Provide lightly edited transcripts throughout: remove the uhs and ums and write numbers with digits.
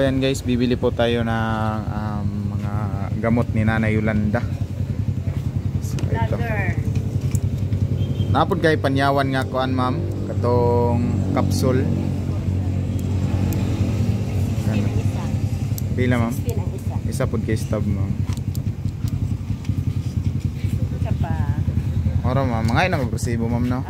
So yan guys, bibili po tayo ng mga gamot ni Nanay Yolanda. So ito. Napod kay panyawan nga kuan ma'am, katong capsule. Ano? Pila ma'am? Isa pod kay stab ma'am. Isa pa. Ora ma'am, mga inang resibo ma'am no?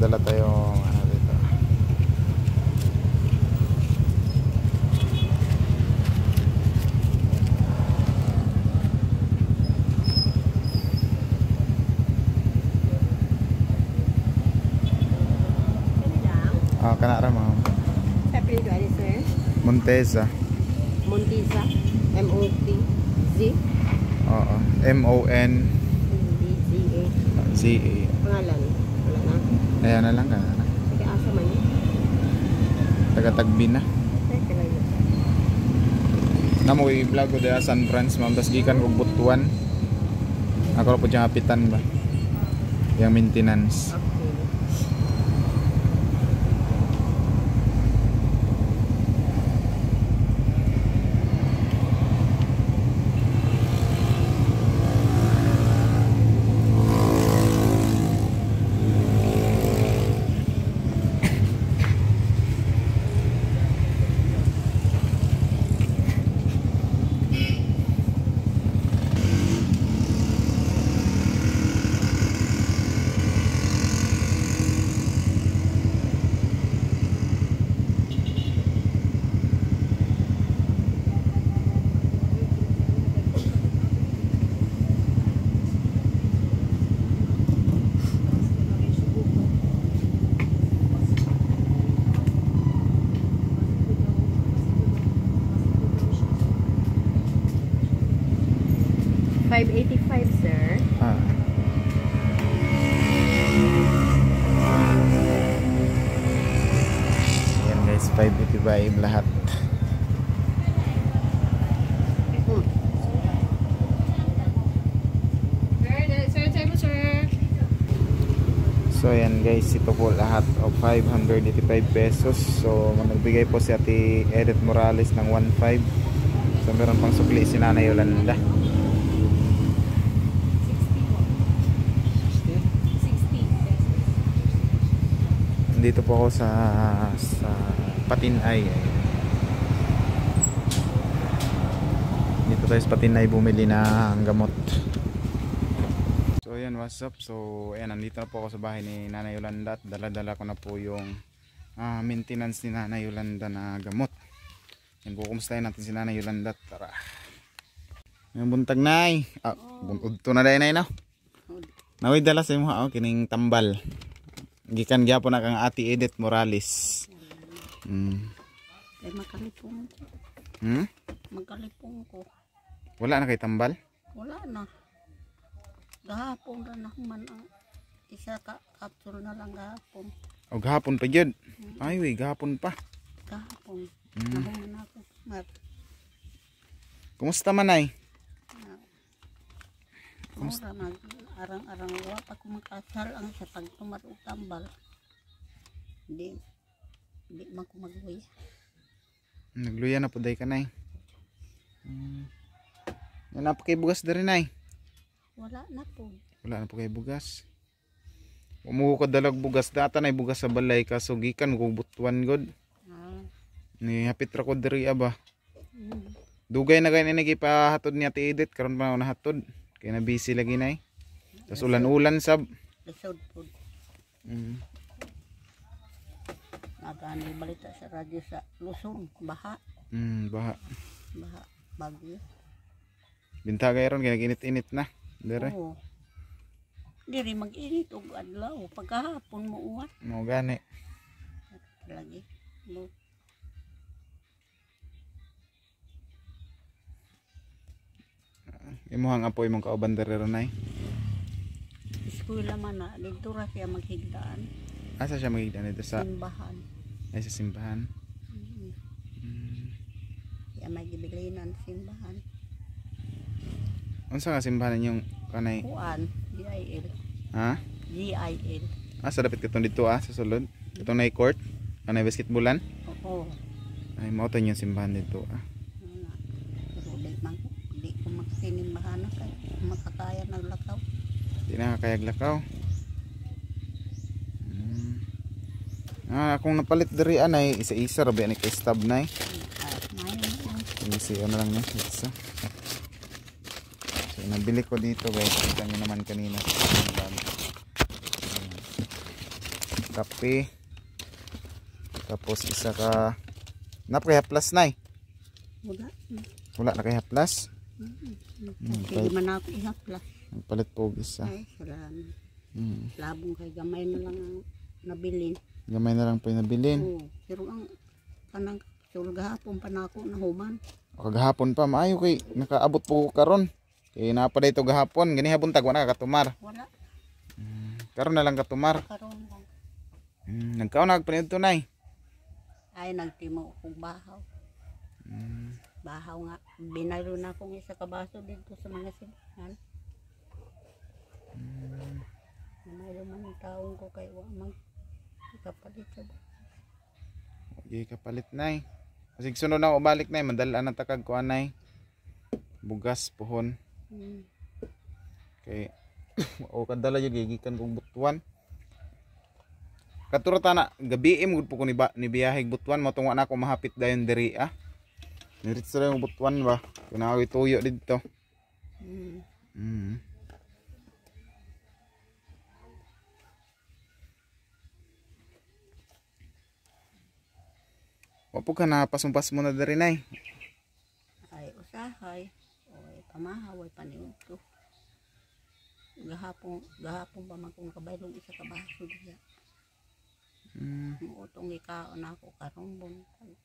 Dala tayo ano dito. Kanara ma'am. Sa apelido ali sir? Monteza. Monteza. M-O-T-Z. Oo. M-O-N-Z-A. Pangalan? Wala na. Ayan na lang ka na. Sige, asa man yun? Taga-Tagbi na. Ay, kalayo. Namo i-vlog ko daya San Franz ma'am. Tas gikan ko Butuan. Ako po diyang apitan ba? Yang maintenance. Okay. $585 sir. Yan guys, 585 lahat. So yan guys, ito po lahat of 585 pesos. So nagbigay po si Ate Edith Morales ng 1.5. So meron pang sukli si Nanay Yolanda. Dito po ako sa Patinay. Dito tayo sa Patinay bumili ng gamot. So ayan, what's up? So ayan, nandito na po ako sa bahay ni Nanay Yolanda. Dala-dala ko na po yung maintenance ni Nanay Yolanda na gamot. Yan po, kumustahin natin si Nanay Yolanda. Tara. Yung buntag nay. Udto na day nay no? Naway dala sa imo kining tambal. Gikan gyapon na kang Ate Edith Morales. Ay, makalipong ko. Makalipong ko. Wala na kay tambal? Wala na. Gahapon na naman ang isa ka capsule na lang gahapon. O gahapon pa gyud. Ay we, gahapon pa. Gahapon. Nahuman ako. Kumusta man ay? Kumusta mag arang-arang wa pa ko makasal ang sa pagtumat og tambal. Hindi man ko magluya. Nagluya na po day ka nay. Wala pa kay bugas diri nay. Wala na po. Wala na po kay bugas. Umuho ko dalag bugas data nay bugas sa balay kaso gikan ko Butuan god. Ni hapit ra ko diri aba. Dugay na gani nagipahatod ni Ate Edith karon pa na hatod. Kaya na busy lagi nay. Tas ulan-ulan sab. Lisod po. Nagani balita sa radyo sa Luzon, baha. Baha. Baha, bagyo. Binta gayron kaya ginit-init na. Dire. Oo. Diri mag-init og adlaw pagkahapon mo uwan. Mo gani. Lagi. Imuhang apoy mong kauban diri nay. Eskwela man na dito ra siya maghigdaan. Asa siya magiging dito sa simbahan. Ay sa simbahan. Kaya may gibilinan simbahan. Unsa nga simbahan yung kanay? Kuan, GIL. Ha? GIL. Sa dapit katong dito sa sulod. Katong nay court, kanay basketballan. Oo. Ay mao to yung simbahan dito Wala. Pero di ko magsinimbahan kay makakaya ng lakaw. Di na kayag lakaw. Kung napalit diri anay isa-isa rabi ani kay stab nay. Isi ano lang niya isa. So nabili ko dito guys, kita niyo naman kanina sa simbahan. Kape. Tapos isa ka napakaya plus nay. Wala na kaya plus. Hindi man ako ihaplas. Palit po isa. Ay, salamat. Labong kay gamay na lang ang nabilin. Gamay na lang po yung nabilin. Oo. Pero ang kanang sulgahapon pa na ako nahuman. Kagahapon pa maayo kay nakaabot po karon. Kay napaday to gahapon, gani hapon tag wala katumar. Wala. Karon na lang katumar. Karon lang. Nagkaon nagpanid to nay. Ay nagtimo kong bahaw. Bahaw nga. Binalo na akong isa ka baso dito sa mga simbahan. Mayroon man ang taong ko kay Wamang. Kapalit sa ba? Okay, kapalit nay. Kasi sunod na ubalik nay, madala na takag ko anay. Bugas pohon. Kay o kadala yung gigikan kong butuan. Katurata na gabi gud po ko ni biyahig butuan mo tungwa na ako mahapit dayon diri Niritso na yung butuan ba? Kunawi tuyo dito. Wapo ka na pasumpas mo na dari nay. Ay usahay. Oy pamahaway paniud ko. Gahapon pa man kong kabaylong isa ka baso diya. Muotong ikaon ako karon buntag.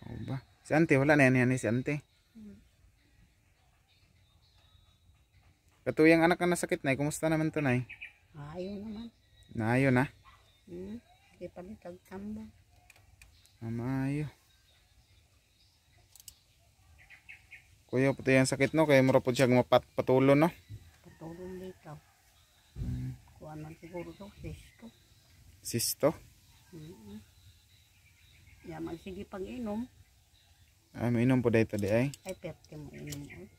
O ba? Si ante wala na yan si ante. Katuyang anak na nasakit nay, kumusta naman to nay? Ayo naman. Naayo na. Di pa nitag tambal. Maayo. Kuya pati yung sakit no, kaya mura po siya patulo no. Patulong dito. Kuha man siguro to, sisto. Sisto? Yaman sige pag inom. Ay mainom po dito di ay. Ay perte mo inom.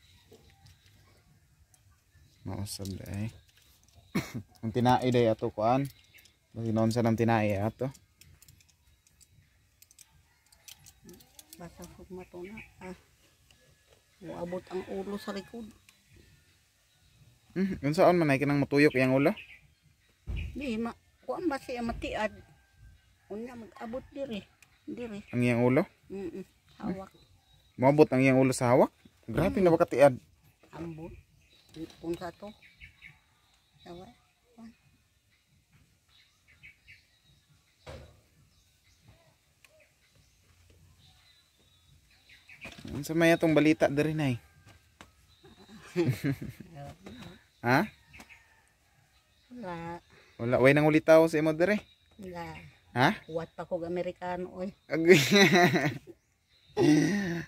Mausap di ay. Ang tinai day ato kuan. Kasi noon sa nang tinai ato. Basta sugmato na. Uabot ang ulo sa likod. Yun saan man ay kinang matuyok yung ulo? Di, kuan ba siya matiad? Unya mag-abot diri. Ang iyang ulo? Hawak. Mabot ang iyang ulo sa hawak? Grabe na bakatiad. Ambot. Punsa to. Sawa. Sa may atong balita diri nay. Ha? Wala way nang ulitaw sa imo diri. Wala. Ha? What pa kog Amerikano oy.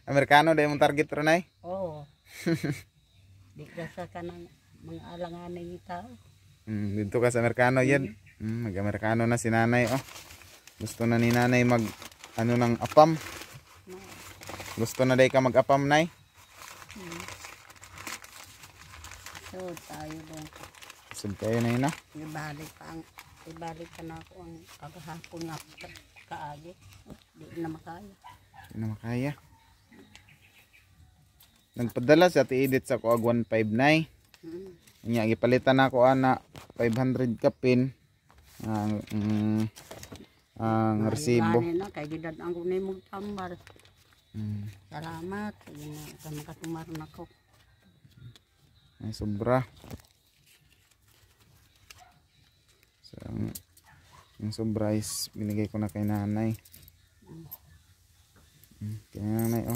Amerikano day mong target ro nay? Oo. Di ka sa kanang mga alanganan ni tao. Dito ka sa Amerikano yan. Mag-Amerikano na si nanay Gusto na ni nanay mag ano ng apam. Gusto na day ka mag-apam nay? So tayo doon. Sub kayo na yun Ibalik pa na ako ang paghapon nga kaagi. Di na makaya. Di na makaya. Nagpadala sa Ate Edith sa kuag 1.5 nay. Nya gipalitan ako ana 500 kapin ang resibo. Kay gidad ang kunay mong tambal. Salamat. Sa makatumaron ako. Ay sobra. So, yung sobra is binigay ko na kay nanay. Kay nanay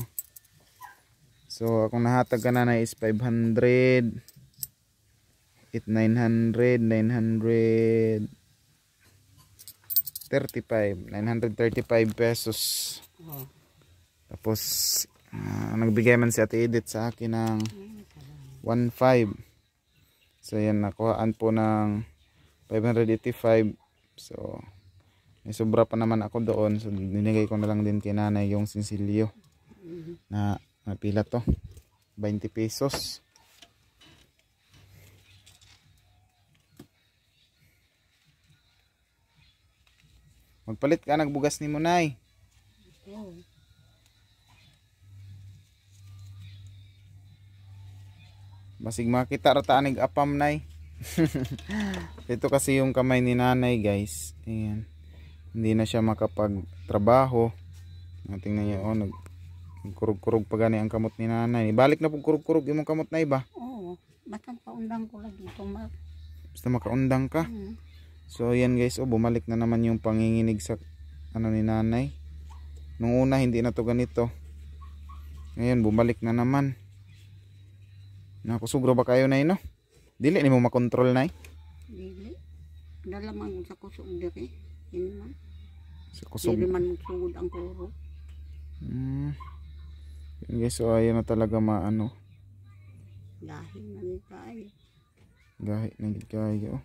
So akong nahatag ka nanay is 500, 900, 935 pesos. Tapos nagbigay man si Ate Edith sa akin ng 1.5. So yan, nakuhaan po ng 585. So may sobra pa naman ako doon, so dinigay ko na lang din kay nanay yung sinsilyo na pila to, 20 pesos. Magpalit ka nagbugas ni mo, nay. Oo. Basig makita rata anig apam, nay. Ito kasi yung kamay ni nanay, guys. Ayan. Hindi na siya makapagtrabaho. Tingnan niyo, oh, nagkurug-kurug pa gani ang kamot ni nanay. Balik na po kurug-kurug yung kamot na iba. Oo. Basta paundang ko lagi ito. Basta makaundang ka. So ayan guys, oh, bumalik na naman yung panginginig sa ano ni nanay. Nung una hindi na to ganito. Ngayon bumalik na naman. Nakusugro ba kayo, nay, no? Dili ni mo makontrol, nay? Dili. Dala man sa kusog diri. Yun man. Sa kusog. Dili man sugod ang kuro. Yun guys, so ayun na talaga maano. Dahil na tayo. Gahi na gid kayo.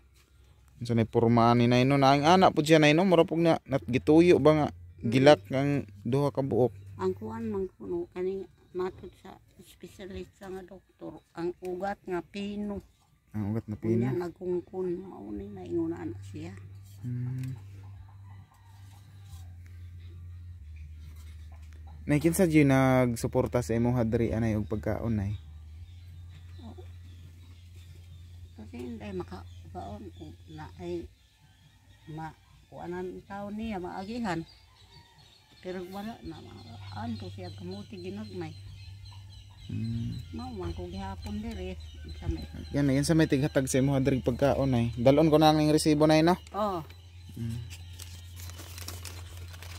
Unsa nay pormaan ni nay no? Naang anak po siya, nay, no? Mura pug na gituyo ba nga gilak ang duha ka buok. Ang kuan man kuno kani matod sa espesyalista nga doktor, ang ugat nga pino. Ang ugat na Kunya pino. nagkungkun mao ni nainguna na siya. Nay, kinsa jud nagsuporta sa imo hadri anay og pagkaon, nay? Kasi hindi makabaon na ay kuanan taon niya maagihan. Pero wala na anto siya kamuti ginagmay. Mao man ko gihapon diri sa may. Yan sa may tighatag sa imo hadri pagkaon, nay. Dalon ko na lang ning resibo, nay, no? Oh,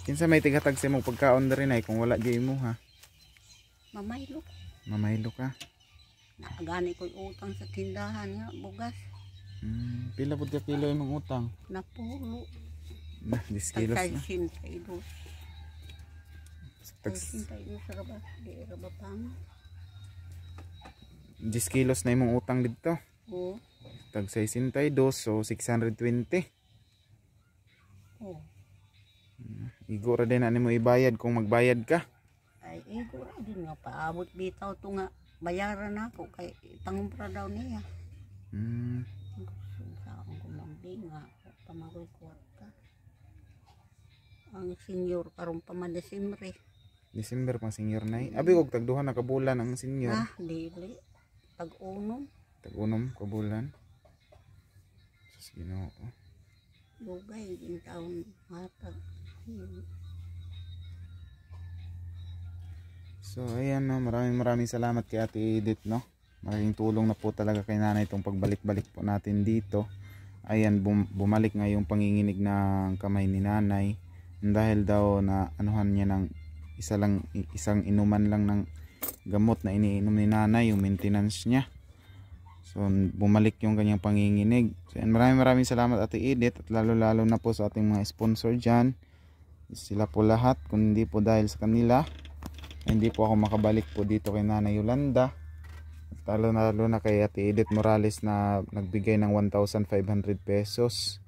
Kinsa may tighatag sa imong pagkaon diri, nay, kung wala gyud imo, ha? mamaylo. Mamaylo ka. Nakagani ko utang sa tindahan nga bugas. Pila pud ka kilo imong utang? Napulo. Na 10 kilos na. Tagkaisin kayo. Tag Tagkaisin kayo sa rabas. Di rabapang. 10 kilos na imong utang dito. Oo. Tag 62, so 620. Oo. Igo ra din ani mo ibayad kung magbayad ka. Ay, ego ra din nga paabot bitaw to nga bayaran ako kay tangumpra daw niya. Sa akong kumambing nga pamagoy kwarta. Ang senior karon pa man Desembre. December pa senior, nay. Abi og tagduha na ka bulan ang senior. Ah, dili. Tag-unom. Tag-unom ka bulan. Sus Ginoo. Lugay din taon matag. So ayan, no, maraming salamat kay Ate Edith, no. Malaking tulong na po talaga kay nanay itong pagbalik-balik po natin dito. Ayan, bumalik nga yung panginginig ng kamay ni nanay dahil daw na anuhan niya ng isang inuman lang ng gamot na iniinom ni nanay, yung maintenance niya. So bumalik yung kanyang panginginig. So ayan, maraming salamat Ate Edith, at lalo na po sa ating mga sponsor dyan. Sila po lahat, kung hindi po dahil sa kanila hindi po ako makabalik po dito kay Nanay Yolanda. Lalo na kay Ate Edith Morales na nagbigay ng 1,500 pesos.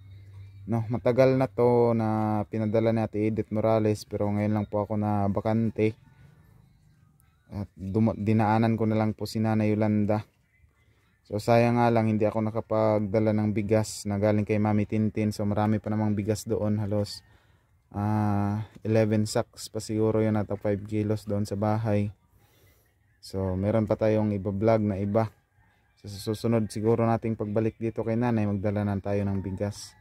No, matagal na to na pinadala ni Ate Edith Morales, pero ngayon lang po ako na bakante. At dinaanan ko na lang po si Nanay Yolanda. So sayang nga lang hindi ako nakapagdala ng bigas na galing kay Mami Tintin. So marami pa namang bigas doon, halos 11 sacks pa siguro yun, at 5 kilos doon sa bahay. So meron pa tayong iba-vlog na iba. So sa susunod siguro nating pagbalik dito kay nanay, magdala na tayo ng bigas.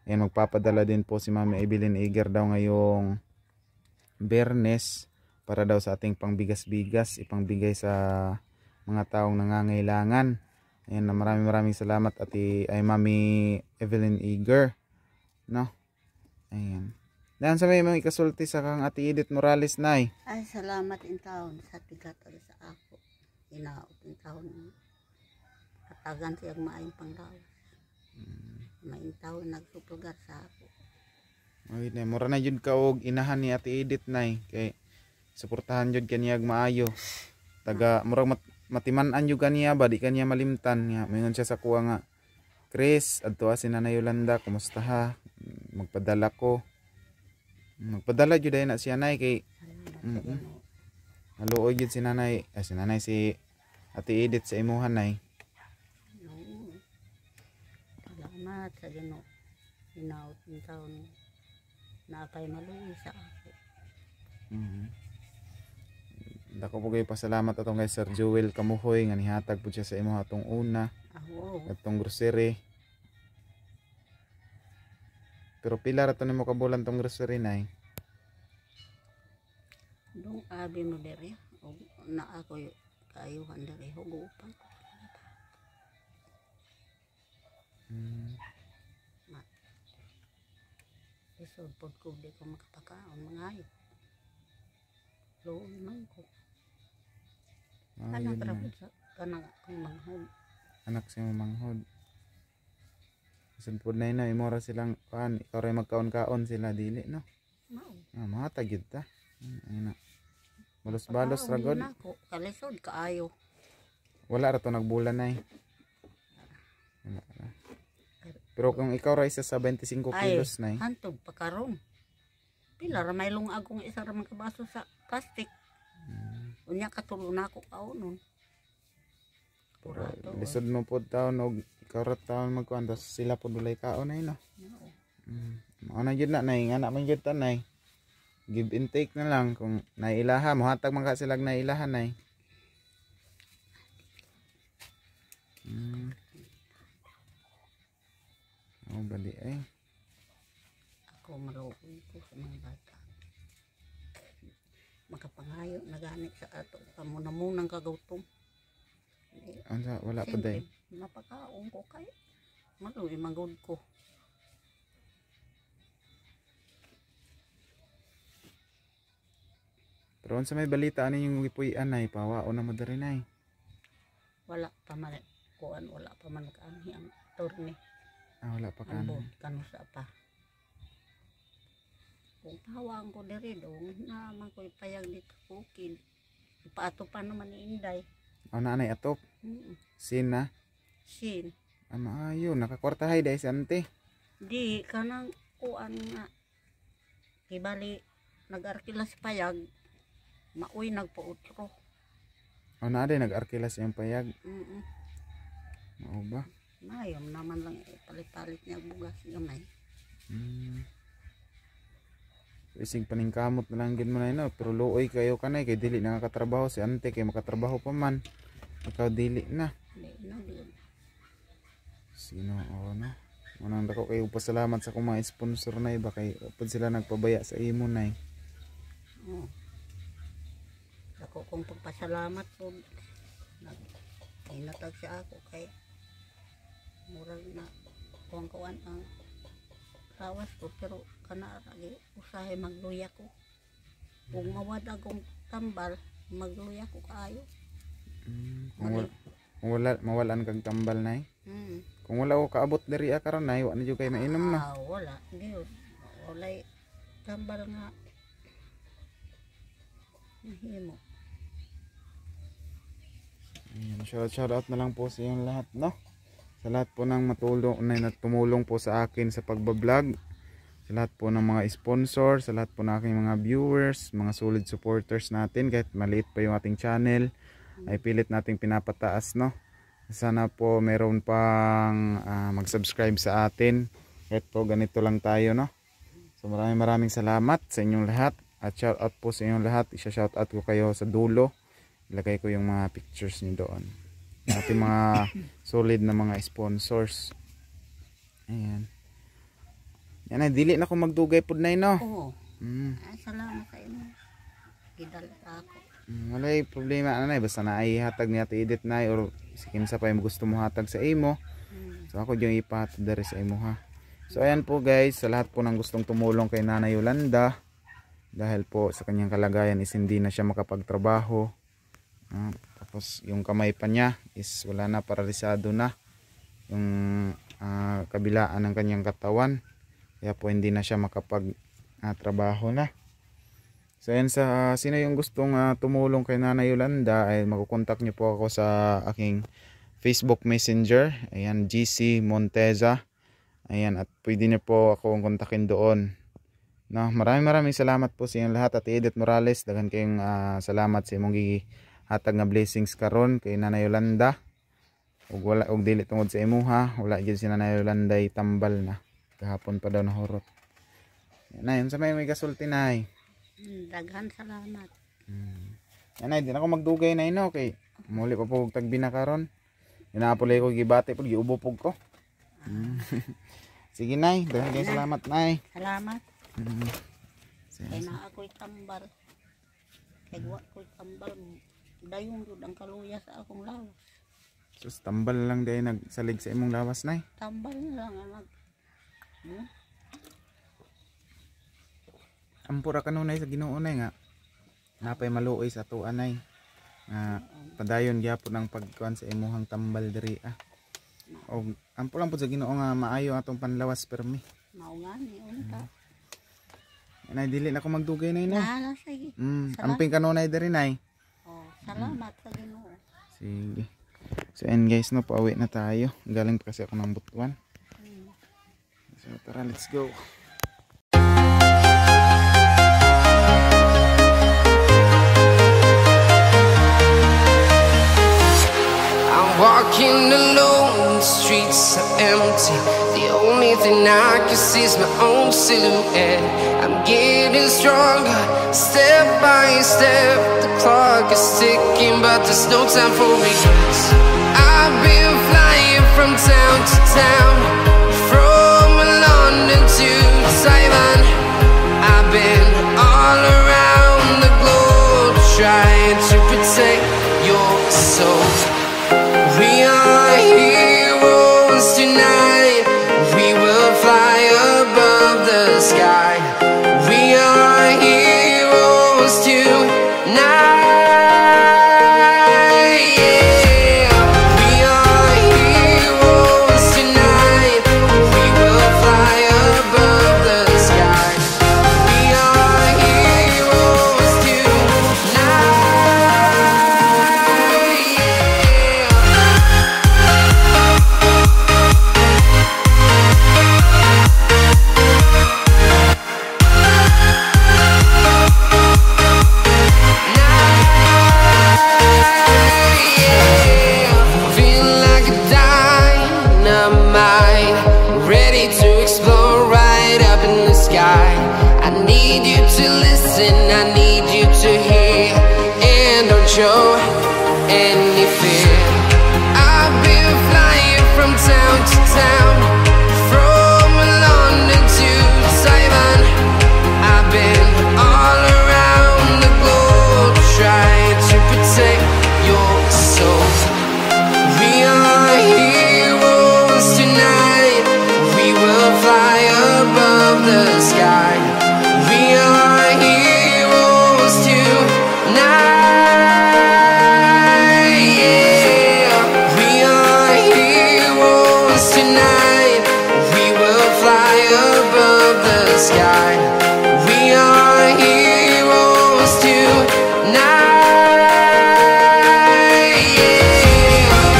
Ayan, magpapadala din po si Mami Evelyn Eger daw ngayong Bernes para daw sa ating pangbigas-bigas, ipangbigay sa mga taong nangangailangan. Ayan, maraming salamat ay Mami Evelyn Eger, no? Ayan. Dan sa may mga ikasulti sa kang Ate Edith Morales, nay. Ay, salamat in taon sa tigatag sa ako. Inaot in taon. Katagan siyang maayong panglawas. Maayong taon nagsuplugar sa ako. Okay, nay, mura na jud ka og inahan ni Ate Edith, nay. Kay suportahan jud kaniyag maayo. Taga murag matiman-an yung kaniya ba, di kaniya malimtan nga. Mayroon siya sa kuha nga, Chris, adto si Nanay Yolanda, kumusta ha? Magpadala ko. Magpadala jud na siya nay kay Salamat sa Ginoo. naluoy jud si Nanay, si Ate Edith sa imuhan nay. Oo. Salamat sa Ginoo. Hinaot ng taon na apay maluwi sa ako. Dako po kayo pasalamat atong kay Sir Joel Kamuhoy nga nihatag po siya sa imo atong una Ako, atong grocery. Pero pila ra to nimo kabulan tong grocery nay? dong abi mo dere. O na ako kaayuhan dere. Hugupan ko. Isod pod ko di ko makapakaon mga ayo. Loon man ko. Anak ra pud sa kanang akong manghod. Anak sa imo manghod. Isod pod nay no imo ra silang kuan, ikaw ra magkaon-kaon sila dili no. Mao. Matag gyud ta. Ayun na. Balos-balos ra gud. Ako kalisod kaayo. Wala ra to nagbulan nay. Wala ra. Pero kung ikaw ra isa sa 25 kilos nay. Hantog pa karon. Pila ra may lungag kung isa ra man ka baso sa plastic. Unya katulo na ako kaunon. Purato. Lisod mo po taon og ikaw ra taon magkuan tas sila po dulay kaon ay no. Mao na gyud na nay nga na man gyud ta nay. Give and take na lang kung nailaha mo hatag man ka sila nailahan nay. Oh bali ay. Ako maluoy ko sa mga bata. Makapangayo na gani sa ato pamunamunang kagautom. Ansa wala pa day. Napakaon ko kay maluoy magod ko. Pero unsa may balita ani yung gipuy-an nay pawao na mo diri nay. Wala pa man kuan, wala pa man kaanhi ang turni. Wala pa Ambot kan. kanusa pa. Kung tawang ko diri dong na man ko ipayag dito bukid. Ipaato pa naman ni Inday. Na nay atop. Sin na. Sin. Maayo nakakwartahay day si ante. Di kanang kuan nga. Kibali nag-arkila si payag. Mauy nagpautro. Na day nag-arkila siyang payag. Mao ba? Mayom naman lang palit-palit niya bugas gamay. Isig paningkamot na lang gid mo na no, pero luoy kayo kanay kay dili nakakatrabaho si ante kay makatrabaho pa man. Ikaw dili na. Di na di. Sino o na? Manang dako kayo pasalamat sa akong mga sponsor na iba kay pud sila nagpabaya sa imo nay. Ako kong pagpasalamat po. Inatag siya ako kay murag na kuwan ang tawas ko pero kana lagi usahay magluya ko. Kung mawad akong tambal, magluya ko kaayo. Kung mawalan kag tambal nay. Kung wala ko kaabot diri karon nay, wa na jud kay mainom na. Wala, gyud. Walay tambal nga. Himo. Ayan, shout out na lang po sa inyong lahat no. Sa lahat po ng na tumulong po sa akin sa pagbablog. Sa lahat po ng mga sponsor, sa lahat po ng aking mga viewers, mga solid supporters natin kahit maliit pa yung ating channel ay pilit nating pinapataas no. Sana po meron pang mag-subscribe sa atin kahit po ganito lang tayo no. So maraming salamat sa inyong lahat at shout out po sa inyong lahat. Isa-shout out ko kayo sa dulo. Ilagay ko yung mga pictures niyo doon. Ating mga solid na mga sponsors. Ayan. Yan ay dili na ko magdugay pud nay no. Oo. Salamat sa inyo. Gidala ako. Walay problema anay basta na ay hatag ni Ate Edith nay or kinsa pa yung gusto mo hatag sa imo. So ako yung ipahatag diri sa imo ha. So ayan po guys, sa lahat po ng gustong tumulong kay Nanay Yolanda dahil po sa kanyang kalagayan is hindi na siya makapagtrabaho. Tapos yung kamay pa niya is wala na, paralisado na yung kabilaan ng kanyang katawan, kaya po hindi na siya makapag trabaho na. So So yan, sa sino yung gustong tumulong kay Nanay Yolanda ay makukontak nyo po ako sa aking Facebook Messenger. Ayan, GC Monteza. Ayan, at pwede nyo po akong kontakin doon. No, maraming salamat po sa inyong lahat. At Edith Morales, daghan kayong salamat sa imong gihatag nga blessings karon kay Nanay Yolanda. Ug wala og dili tungod sa imuha, wala gyud si Nanay Yolanda tambal na. Kahapon pa daw nahurot. Yan, sa may gasulti nay. Daghan salamat. Yan ay, di na ako magdugay na ino kay muli pa po tagbi na karon. Inapulay ko gibati pag giubo pug ko. Sige nay, daghan kay salamat nay. Salamat. Kay na ako'y tambal. Kay wa ko'y tambal. Dayon jud ang kaluya sa akong lawas. Sus, tambal lang day nagsalig sa imong lawas nay. Tambal lang nag. Ampura kanunay sa Ginoo nay nga napay maluoy sa tuan nay. Padayon gyapon ang pagkuan sa imuhang tambal diri Og ampura lang pud sa Ginoo nga maayo atong panlawas permi. Mao nga ni unta. Nay dili na ko magdugay nay no. Sige. Amping kanunay diri nay. Oh, salamat sa Ginoo. Sige. So and guys no, pauwi na tayo. Galing pa kasi ako ng Butuan. So tara, let's go. Walking alone, the streets are empty. The only thing I can see is my own silhouette. I'm getting stronger, step by step. The clock is ticking, but there's no time for regrets. I've been flying from town to town, from London to Taiwan. I've been all around the globe, trying to protect your soul. We are heroes tonight. We will fly above the sky. We are heroes tonight. Yeah. We are heroes tonight. We will fly above the sky. We are heroes tonight. Show any fear. I've been flying from town to town, from London to Taiwan. I've been all around the globe, trying to protect your soul. We are heroes tonight. We will fly above the sky. We are heroes tonight. Sky. We are heroes tonight. Yeah. We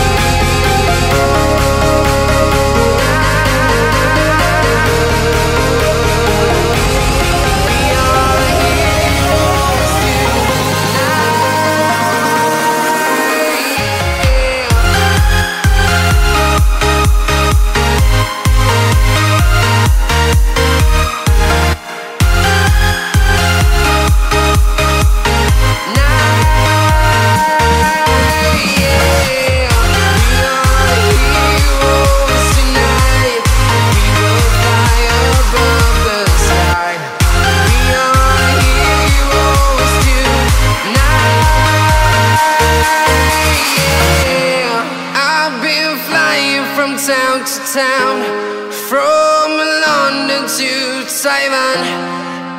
are heroes town to town, from London to Taiwan.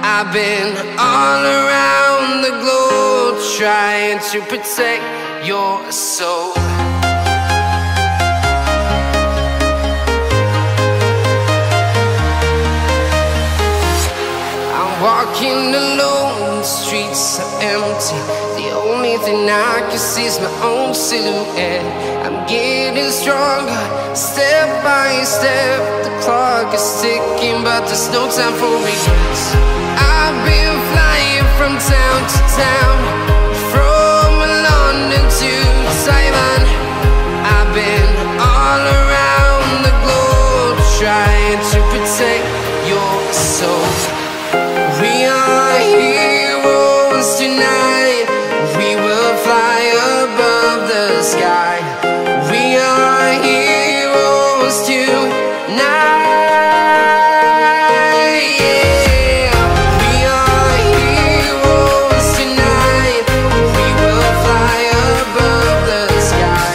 I've been all around the globe, trying to protect your soul. I'm walking alone, the streets are empty. The only thing I can see is my own silhouette. I'm getting stronger, step by step. The clock is ticking, but there's no time for regrets. I've been flying from town to town, from London to Taiwan. I've been all around the globe, trying to protect your soul. We are heroes tonight. We will fly above the sky. We are heroes tonight. Yeah. We are heroes tonight. We will fly above the sky.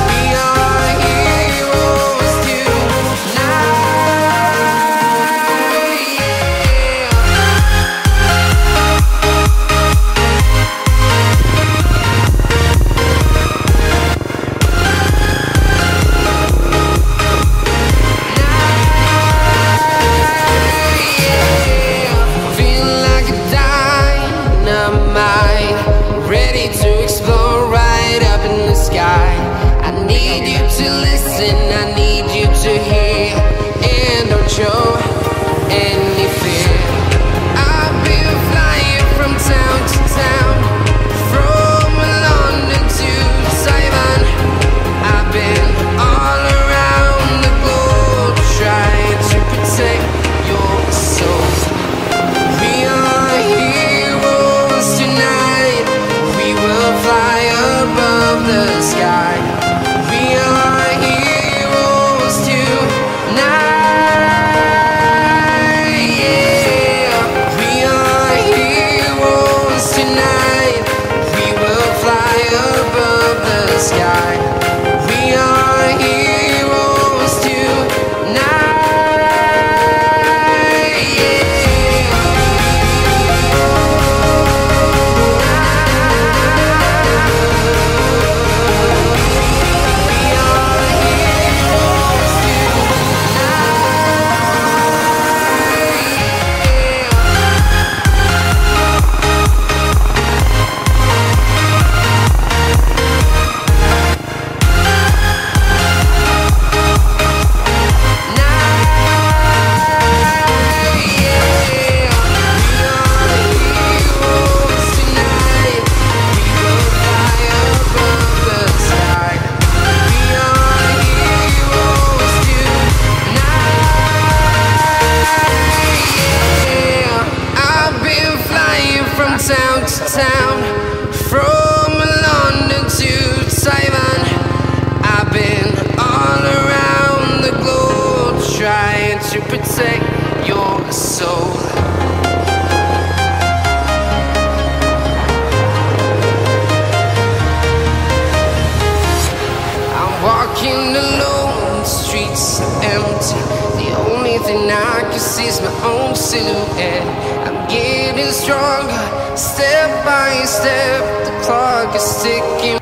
We are heroes tonight. Feeling like a dynamite, ready to explode right up in the sky. I need you to listen, I need you to hear, and don't show any fear. I've been flying from town to town, from London to Taiwan. I've been all around the globe, trying to protect your soul. We are heroes tonight. We will fly above the sky. We are heroes tonight. Yeah. We are heroes tonight. We will fly above the sky. We are heroes tonight. From town to town, from London to Taiwan. I've been all around the globe, trying to protect your soul. I'm walking alone, the streets are empty. The only thing I can see is my own silhouette. I'm getting stronger, step by step. The clock is ticking,